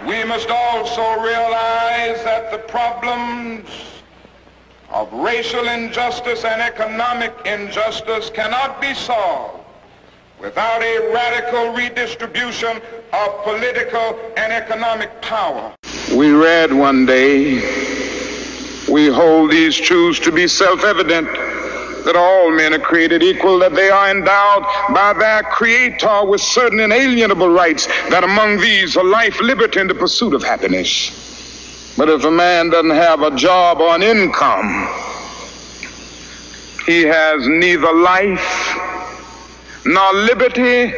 We must also realize that the problems of racial injustice and economic injustice cannot be solved without a radical redistribution of political and economic power. We read one day, we hold these truths to be self-evident, that all men are created equal, that they are endowed by their Creator with certain inalienable rights, that among these are life, liberty, and the pursuit of happiness. But if a man doesn't have a job or an income, he has neither life nor liberty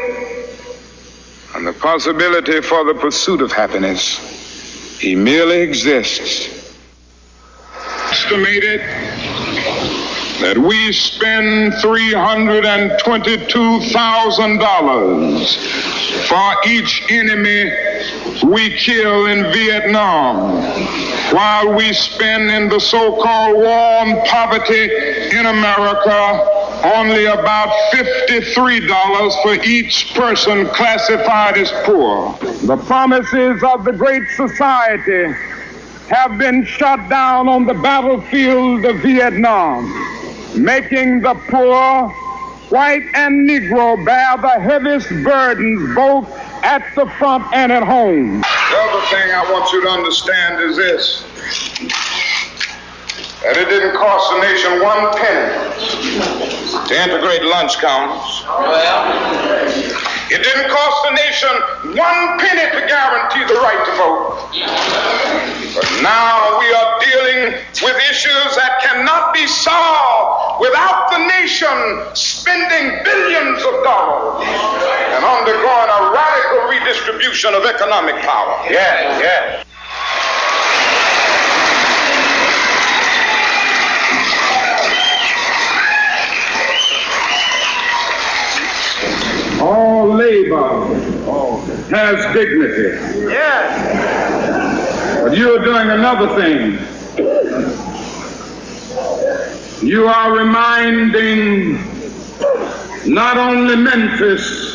and the possibility for the pursuit of happiness. He merely exists. Estimated that we spend $322,000 for each enemy we kill in Vietnam, while we spend in the so-called war on poverty in America only about $53 for each person classified as poor. The promises of the Great Society have been shot down on the battlefield of Vietnam, making the poor, white and Negro, bear the heaviest burdens both at the front and at home. The other thing I want you to understand is this, that it didn't cost the nation one penny to integrate lunch counters. It didn't cost the nation one penny to guarantee the right to vote. But now we are dealing with issues that cannot be solved without the nation spending billions of dollars and undergoing a radical redistribution of economic power. Yeah. All labor has dignity. Yes. But you're doing another thing. You are reminding not only Memphis,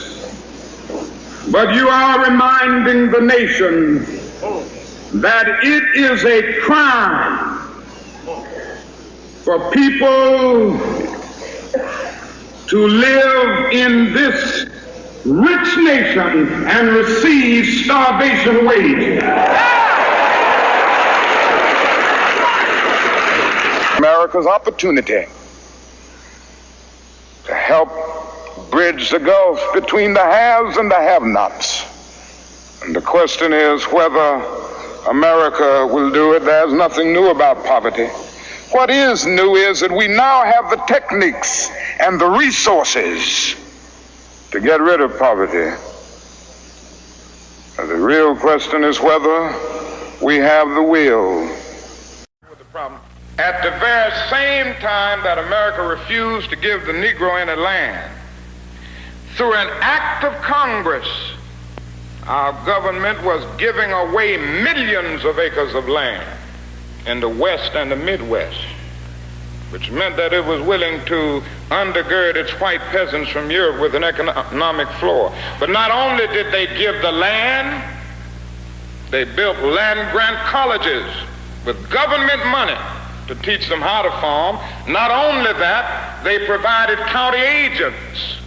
but you are reminding the nation that it is a crime for people to live in this rich nation and receive starvation wages. America's opportunity to help bridge the gulf between the haves and the have-nots. And the question is whether America will do it. There's nothing new about poverty. What is new is that we now have the techniques and the resources to get rid of poverty. The real question is whether we have the will. The problem. At the very same time that America refused to give the Negro any land, through an act of Congress, our government was giving away millions of acres of land in the West and the Midwest, which meant that it was willing to undergird its white peasants from Europe with an economic floor. But not only did they give the land, they built land-grant colleges with government money to teach them how to farm. Not only that, they provided county agents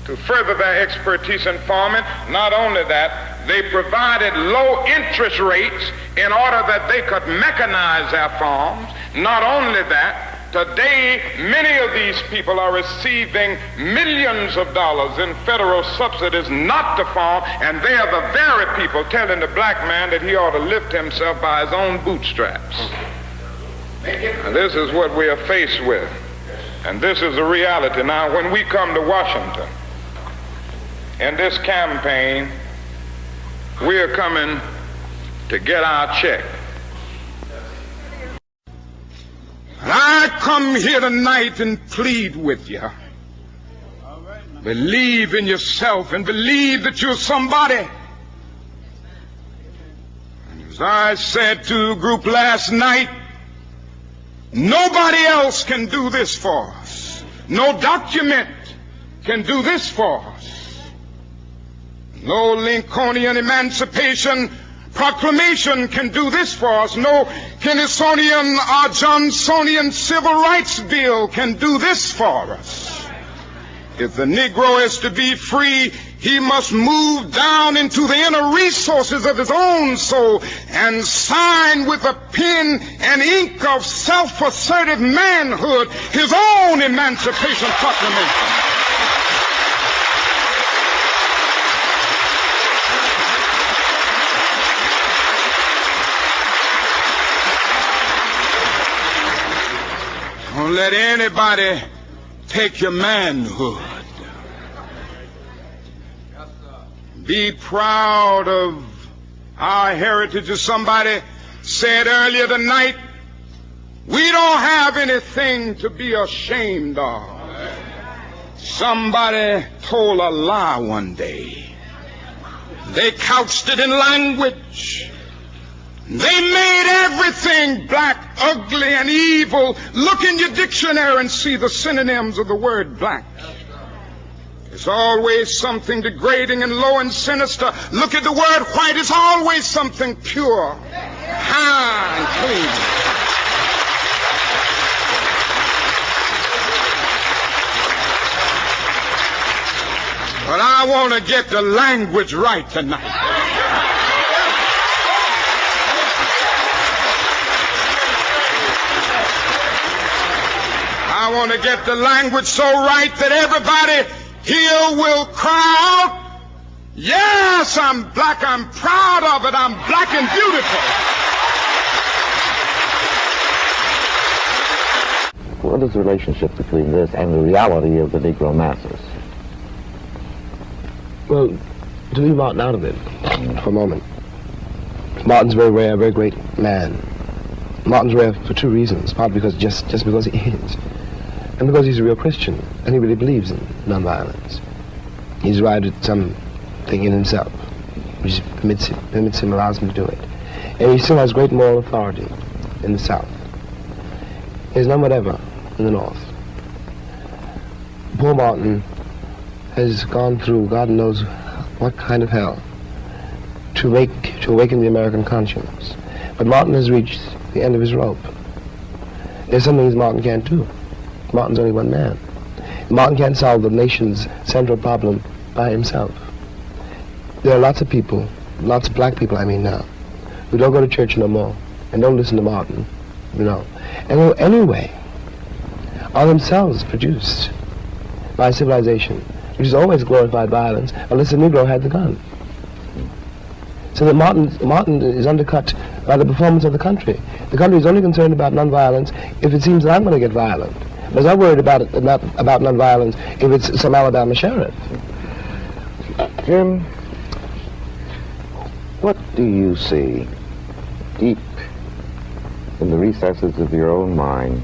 to further their expertise in farming. Not only that, they provided low interest rates in order that they could mechanize their farms. Not only that, today, many of these people are receiving millions of dollars in federal subsidies not to farm, and they are the very people telling the black man that he ought to lift himself by his own bootstraps. And this is what we are faced with, and this is the reality. Now, when we come to Washington in this campaign, we are coming to get our check. I come here tonight and plead with you. Believe in yourself and believe that you're somebody. And as I said to the group last night, nobody else can do this for us. No document can do this for us. No Lincolnian emancipation, Proclamation can do this for us. No Kennedonian or Johnsonian civil rights bill can do this for us. If the Negro is to be free, he must move down into the inner resources of his own soul and sign with a pen and ink of self-assertive manhood his own Emancipation Proclamation. Don't let anybody take your manhood. Be proud of our heritage. As somebody said earlier tonight, we don't have anything to be ashamed of. Somebody told a lie one day. They couched it in language. They made everything black, ugly, and evil. Look in your dictionary and see the synonyms of the word black. It's always something degrading and low and sinister. Look at the word white. It's always something pure, high, and clean. But I want to get the language right tonight. I want to get the language so right that everybody here will cry out, yes, I'm black, I'm proud of it, I'm black and beautiful. What is the relationship between this and the reality of the Negro masses? Well, to leave Martin out of it for a moment, Martin's very rare, very great man. Martin's rare for two reasons, partly because just because he is, and because he's a real Christian, and he really believes in nonviolence. He's arrived at something in himself, which permits him, allows him to do it. And he still has great moral authority in the South. He has none whatever in the North. Poor Martin has gone through God knows what kind of hell to awaken the American conscience. But Martin has reached the end of his rope. There's some things Martin can't do. Martin's only one man. Martin can't solve the nation's central problem by himself. There are lots of people, lots of black people I mean now, who don't go to church no more and don't listen to Martin, you know, and who anyway are themselves produced by civilization, which has always glorified violence unless the Negro had the gun. So that Martin is undercut by the performance of the country. The country is only concerned about nonviolence if it seems that I'm going to get violent. But it's not worried about nonviolence if it's some Alabama sheriff. Jim, what do you see deep in the recesses of your own mind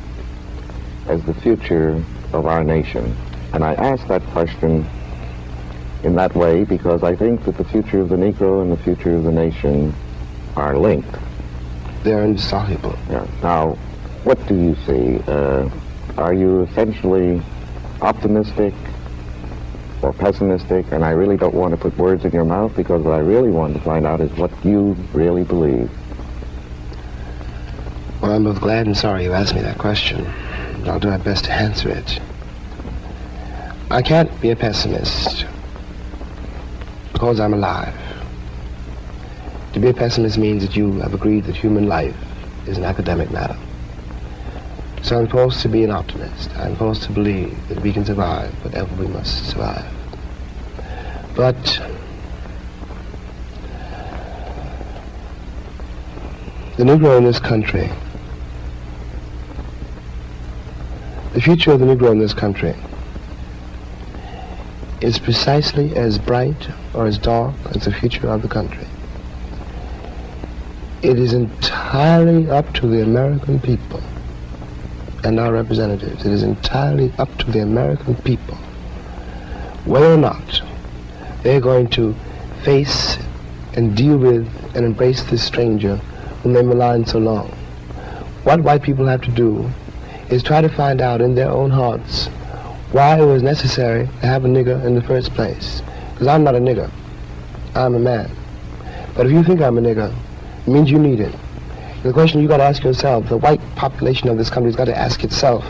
as the future of our nation? And I ask that question in that way because I think that the future of the Negro and the future of the nation are linked. They're indissoluble. Yeah. Now, what do you see? Are you essentially optimistic or pessimistic? And I really don't want to put words in your mouth because what I really want to find out is what you really believe. Well, I'm both glad and sorry you asked me that question. I'll do my best to answer it. I can't be a pessimist because I'm alive. To be a pessimist means that you have agreed that human life is an academic matter. So I'm forced to be an optimist. I'm forced to believe that we can survive whatever we must survive. But the Negro in this country, the future of the Negro in this country is precisely as bright or as dark as the future of the country. It is entirely up to the American people and our representatives. It is entirely up to the American people whether or not they're going to face and deal with and embrace this stranger whom they maligned so long. What white people have to do is try to find out in their own hearts why it was necessary to have a nigger in the first place. Because I'm not a nigger. I'm a man. But if you think I'm a nigger, it means you need it. The question you got to ask yourself, the white population of this country's got to ask itself,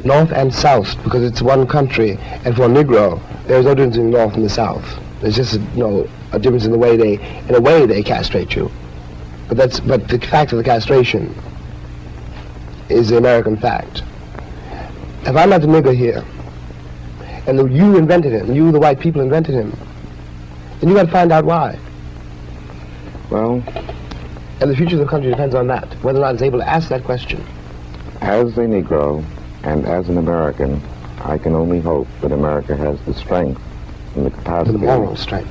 North and South, because it's one country, and for a Negro, there's no difference in the North and the South. There's just a difference in the way they castrate you. But the fact of the castration is the American fact. If I'm not the nigger here, and you invented him, you the white people invented him, then you got to find out why. Well, And the future of the country depends on that, whether or not it's able to ask that question. as a Negro and as an American, I can only hope that America has the strength and the capacity The moral strength.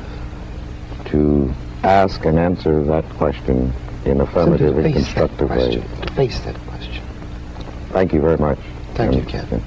to ask and answer that question in affirmative Simply and to face that constructive ways. question. To face that question. Thank you very much. Thank you, And- Ken.